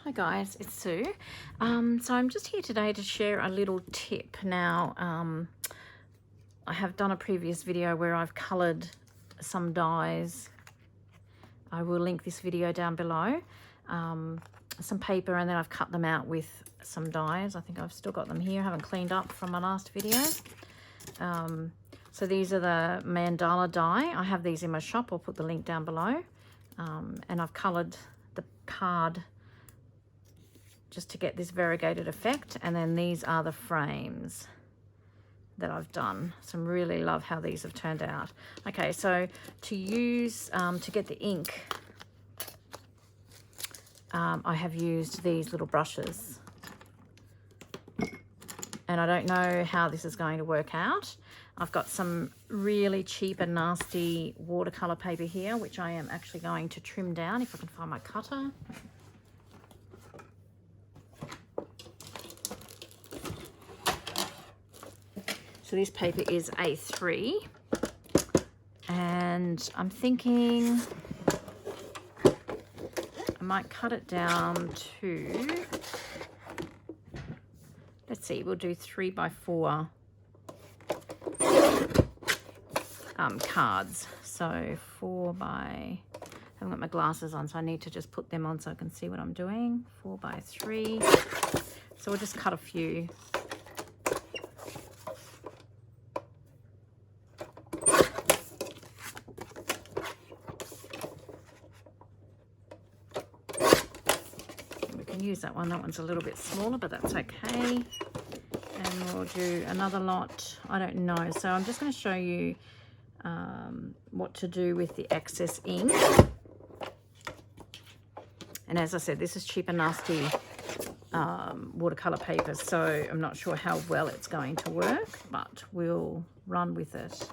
Hi guys, it's Sue. So I'm just here today to share a little tip. Now, I have done a previous video where I've coloured some dies. I will link this video down below. Some paper, and then I've cut them out with some dies. I think I've still got them here. I haven't cleaned up from my last video. So these are the mandala die. I have these in my shop. I'll put the link down below. And I've coloured the card just to get this variegated effect, and then these are the frames that I've done. So I really love how these have turned out. Okay, so to use to get the ink, I have used these little brushes, and I don't know how this is going to work out. I've got some really cheap and nasty watercolor paper here, which I am actually going to trim down if I can find my cutter. So this paper is A3, and I'm thinking I might cut it down to, let's see, we'll do 3x4 cards. So 4x, I haven't got my glasses on, so I need to just put them on so I can see what I'm doing. 4x3. So we'll just cut a few. Use that one's a little bit smaller, but that's okay. And we'll do another lot. I don't know, so I'm just going to show you what to do with the excess ink. And as I said, this is cheap and nasty watercolor paper, so I'm not sure how well it's going to work, but we'll run with it.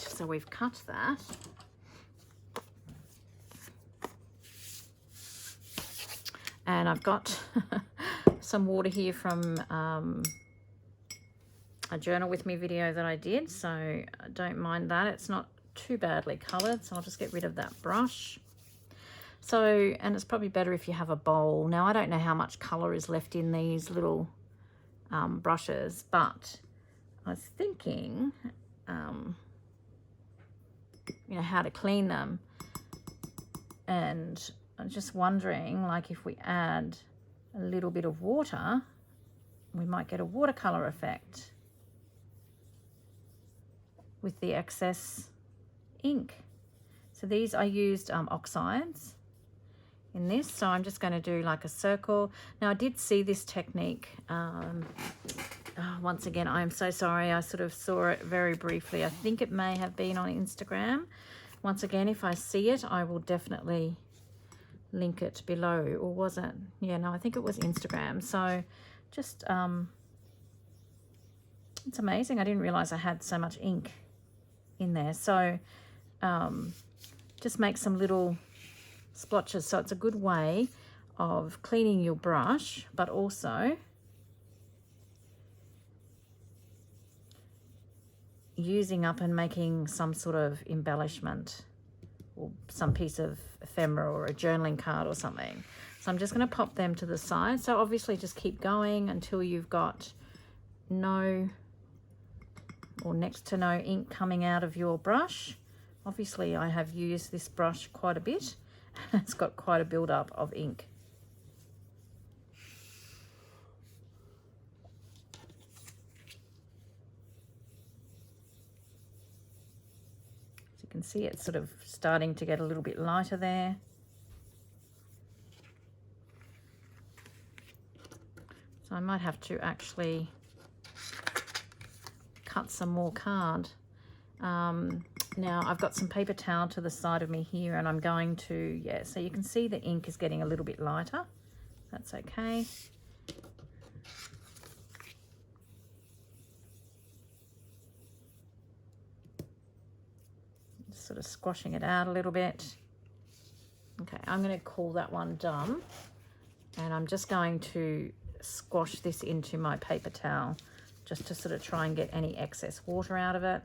So we've cut that. And I've got some water here from a journal with me video that I did, so I don't mind that. It's not too badly coloured, so I'll just get rid of that brush. So, and it's probably better if you have a bowl. Now, I don't know how much colour is left in these little brushes, but I was thinking you know, how to clean them, and I'm just wondering, like, if we add a little bit of water, we might get a watercolor effect with the excess ink. So these, I used oxides in this, so I'm just going to do like a circle. Now, I did see this technique. Once again, I'm so sorry. I sort of saw it very briefly. I think it may have been on Instagram. Once again, if I see it, I will definitely link it below. Or was it? Yeah, no, I think it was Instagram. So just, it's amazing. I didn't realize I had so much ink in there. So just make some little splotches. So it's a good way of cleaning your brush, but also using up and making some sort of embellishment or some piece of ephemera or a journaling card or something. So I'm just going to pop them to the side. So obviously just keep going until you've got no or next to no ink coming out of your brush. Obviously I have used this brush quite a bit. It's got quite a build-up of ink. You can see it's sort of starting to get a little bit lighter there. So I might have to actually cut some more card. Now I've got some paper towel to the side of me here, and I'm going to, yeah, so you can see the ink is getting a little bit lighter. That's okay. Sort of squashing it out a little bit. Okay, I'm going to call that one done, and I'm just going to squash this into my paper towel just to sort of try and get any excess water out of it.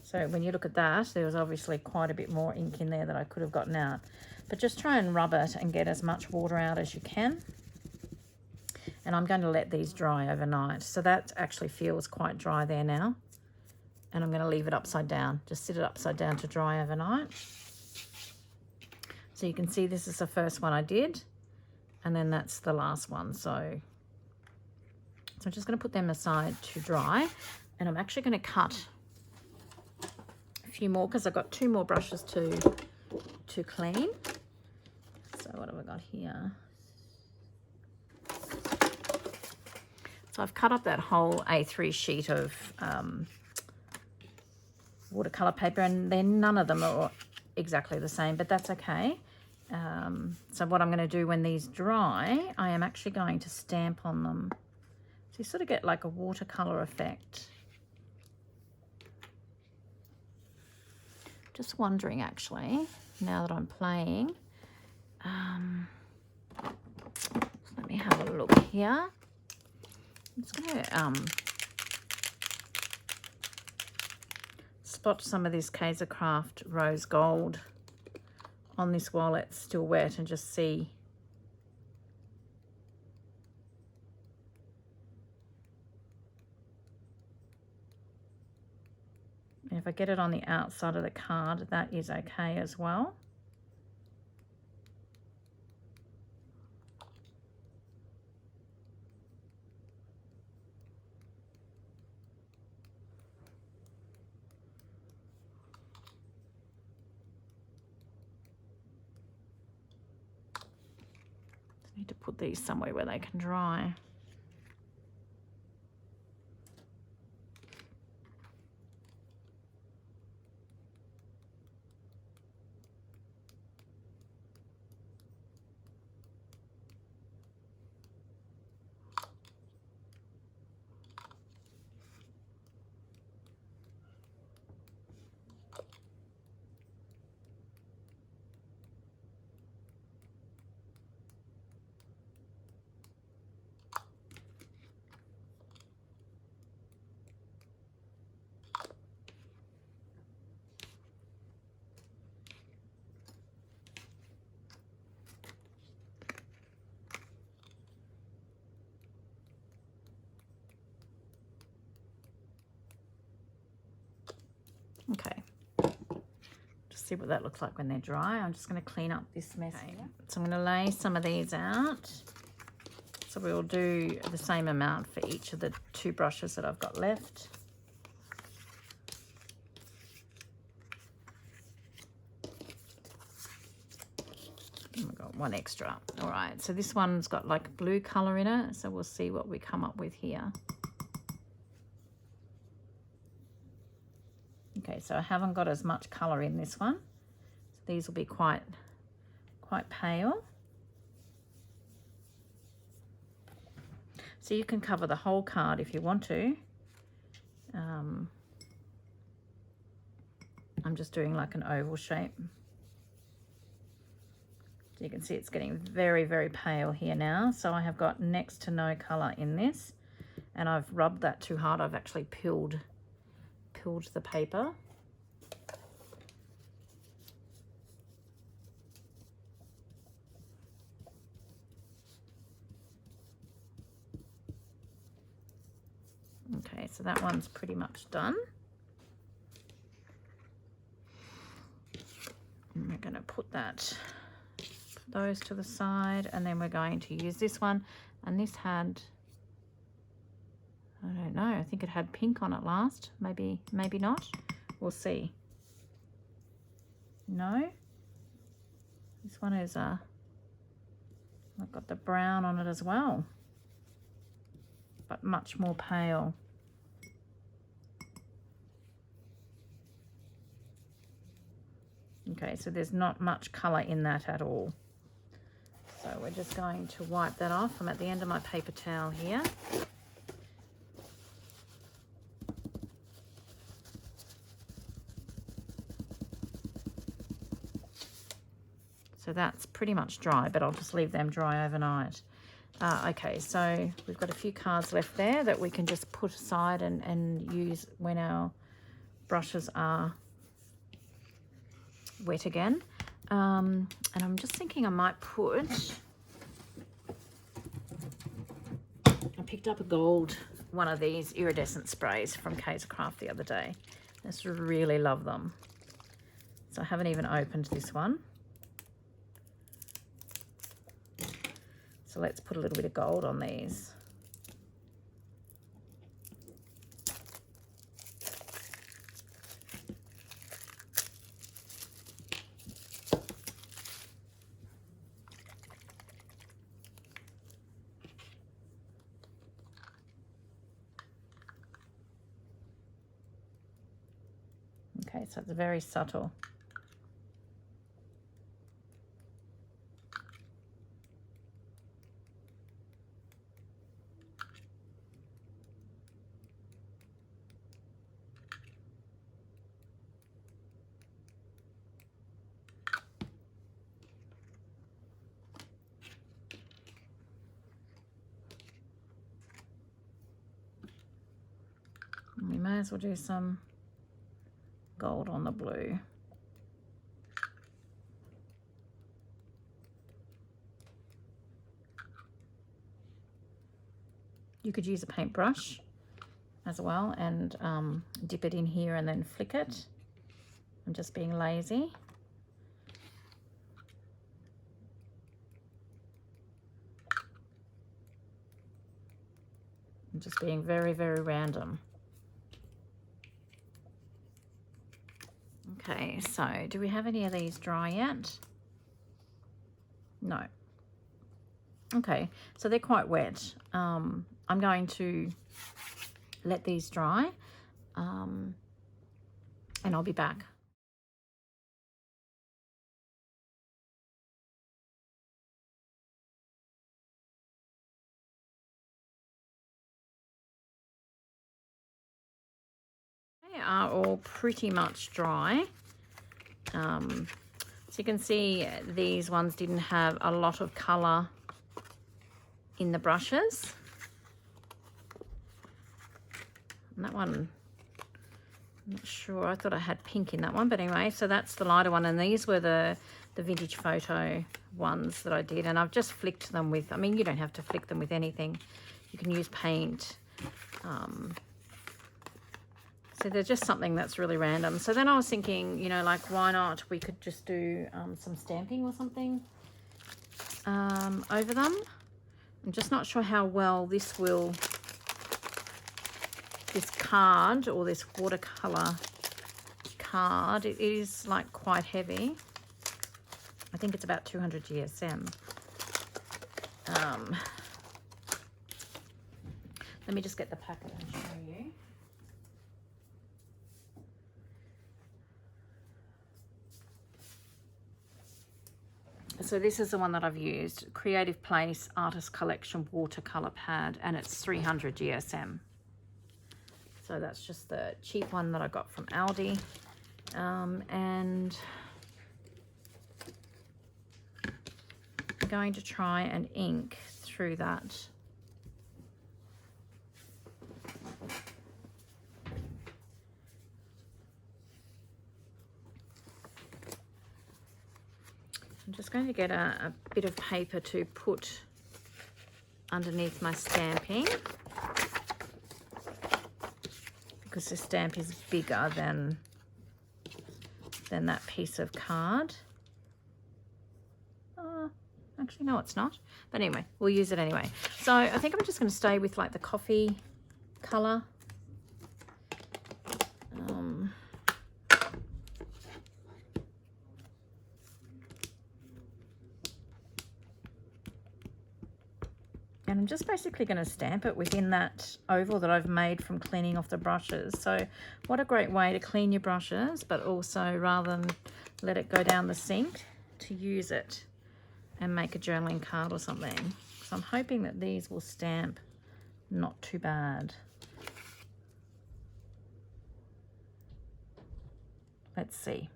So when you look at that, there was obviously quite a bit more ink in there that I could have gotten out. But just try and rub it and get as much water out as you can. And I'm going to let these dry overnight. So that actually feels quite dry there now. And I'm going to leave it upside down. Just sit it upside down to dry overnight. So you can see this is the first one I did. And then that's the last one. So I'm just going to put them aside to dry. And I'm actually going to cut a few more because I've got 2 more brushes to clean. So what have I got here? So I've cut up that whole A3 sheet of watercolor paper, and then none of them are exactly the same, but that's okay. So what I'm going to do when these dry, I am actually going to stamp on them. So you sort of get like a watercolor effect. Just wondering actually, now that I'm playing, let me have a look here. I'm just going to spot some of this Kaiser Craft Rose Gold on this while it's still wet and just see. And if I get it on the outside of the card, that is okay as well. Need to put these somewhere where they can dry. Okay, just see what that looks like when they're dry. I'm just going to clean up this mess here. So I'm going to lay some of these out. So we'll do the same amount for each of the 2 brushes that I've got left. And we've got 1 extra. All right, so this one's got like blue color in it. So we'll see what we come up with here. Okay, so I haven't got as much colour in this one. So these will be quite pale. So you can cover the whole card if you want to. I'm just doing like an oval shape. So you can see it's getting very, very pale here now. So I have got next to no colour in this. And I've rubbed that too hard. I've actually peeled the paper. Okay, so that one's pretty much done. And we're going to put those to the side, and then we're going to use this one. And this had, I don't know, I think it had pink on it last. Maybe not. We'll see. No. This one is I've got the brown on it as well, but much more pale. Okay, so there's not much colour in that at all. So we're just going to wipe that off. I'm at the end of my paper towel here. So that's pretty much dry, but I'll just leave them dry overnight. Okay, so we've got a few cards left there that we can just put aside and use when our brushes are wet again. And I'm just thinking I might put, I picked up a gold one of these iridescent sprays from Kaiser Craft the other day. I just really love them. So I haven't even opened this one. So let's put a little bit of gold on these. Okay, so it's very subtle. We may as well do some gold on the blue. You could use a paintbrush as well and dip it in here and then flick it. I'm just being lazy. I'm just being very, very random. Okay, so do we have any of these dry yet? No. Okay, so they're quite wet. I'm going to let these dry and I'll be back. They are all pretty much dry. So you can see these ones didn't have a lot of colour in the brushes. And that one, I'm not sure, I thought I had pink in that one, but anyway, so that's the lighter one, and these were the vintage photo ones that I did, and I've just flicked them with, I mean, you don't have to flick them with anything. You can use paint. So they're just something that's really random. So then I was thinking, you know, like, why not? We could just do some stamping or something over them. I'm just not sure how well this card or this watercolor card, it is like quite heavy. I think it's about 200 GSM. Let me just get the packet and show you. So this is the one that I've used, Creative Place Artist Collection Watercolor Pad, and it's 300 GSM. So that's just the cheap one that I got from Aldi. And I'm going to try and ink through that. I'm just going to get a bit of paper to put underneath my stamping, because the stamp is bigger than that piece of card. Actually, no, it's not. But anyway, we'll use it anyway. So I think I'm just going to stay with like the coffee colour. And I'm just basically going to stamp it within that oval that I've made from cleaning off the brushes. So what a great way to clean your brushes, but also rather than let it go down the sink, to use it and make a journaling card or something. So I'm hoping that these will stamp not too bad. Let's see.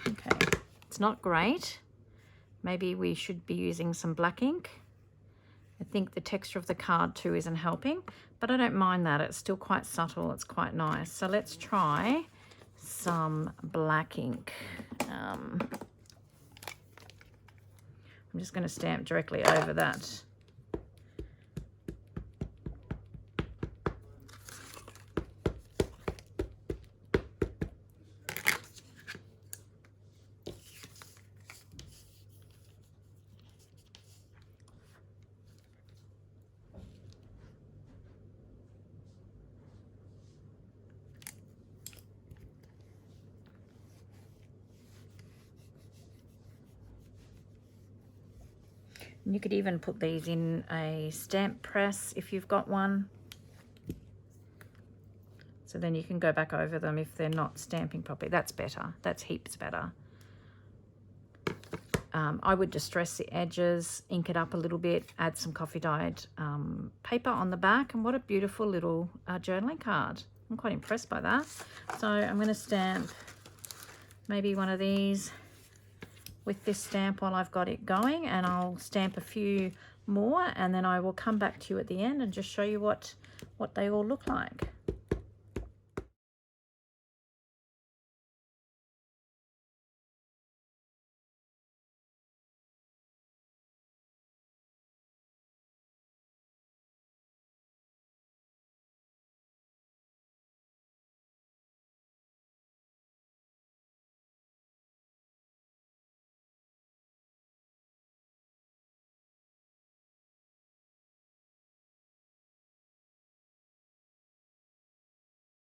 Okay, it's not great. Maybe we should be using some black ink. I think the texture of the card too isn't helping, but I don't mind that. It's still quite subtle. It's quite nice. So let's try some black ink. I'm just going to stamp directly over that. And you could even put these in a stamp press if you've got one. So then you can go back over them if they're not stamping properly. That's better. That's heaps better. I would distress the edges, ink it up a little bit, add some coffee dyed paper on the back, and what a beautiful little journaling card. I'm quite impressed by that. So I'm going to stamp maybe one of these with this stamp while I've got it going, and I'll stamp a few more, and then I will come back to you at the end and just show you what they all look like.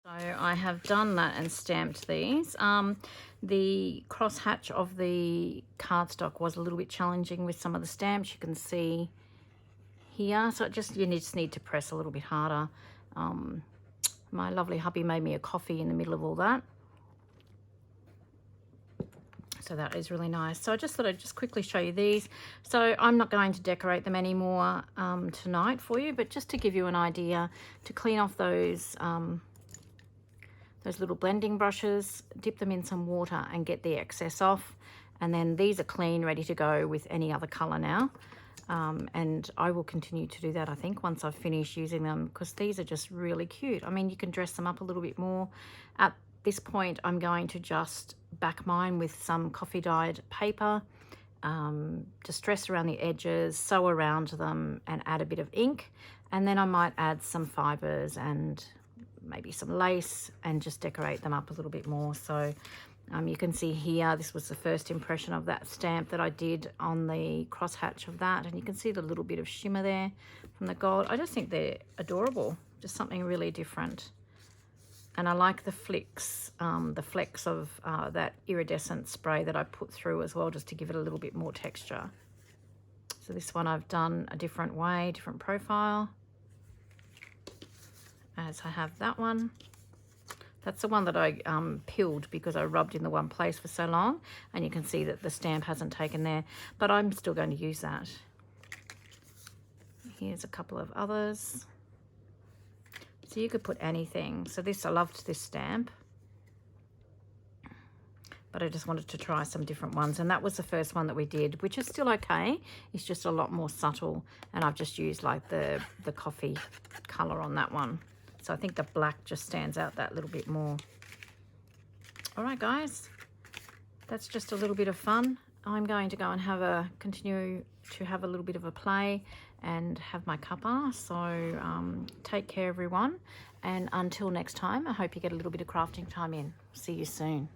So I have done that and stamped these. The cross hatch of the cardstock was a little bit challenging with some of the stamps. You can see here, so you just need to press a little bit harder. My lovely hubby made me a coffee in the middle of all that. So that is really nice. So I just thought I'd just quickly show you these. So I'm not going to decorate them anymore tonight for you, but just to give you an idea, to clean off those little blending brushes, dip them in some water and get the excess off. And then these are clean, ready to go with any other color now. And I will continue to do that, I think, once I've finished using them, because these are just really cute. I mean, you can dress them up a little bit more. At this point, I'm going to just back mine with some coffee dyed paper, distress around the edges, sew around them and add a bit of ink. And then I might add some fibers and maybe some lace and just decorate them up a little bit more. So you can see here, this was the first impression of that stamp that I did on the crosshatch of that, and you can see the little bit of shimmer there from the gold. I just think they're adorable, just something really different. And I like the flecks of that iridescent spray that I put through as well, just to give it a little bit more texture. So this one I've done a different way, different profile, as I have that one. That's the one that I peeled because I rubbed in the one place for so long, and you can see that the stamp hasn't taken there, but I'm still going to use that. Here's a couple of others. So you could put anything. So this, I loved this stamp, but I just wanted to try some different ones, and that was the first one that we did, which is still okay. It's just a lot more subtle, and I've just used like the coffee color on that one. So I think the black just stands out that little bit more. All right, guys, that's just a little bit of fun. I'm going to go and continue to have a little bit of a play and have my cuppa. So take care, everyone. And until next time, I hope you get a little bit of crafting time in. See you soon.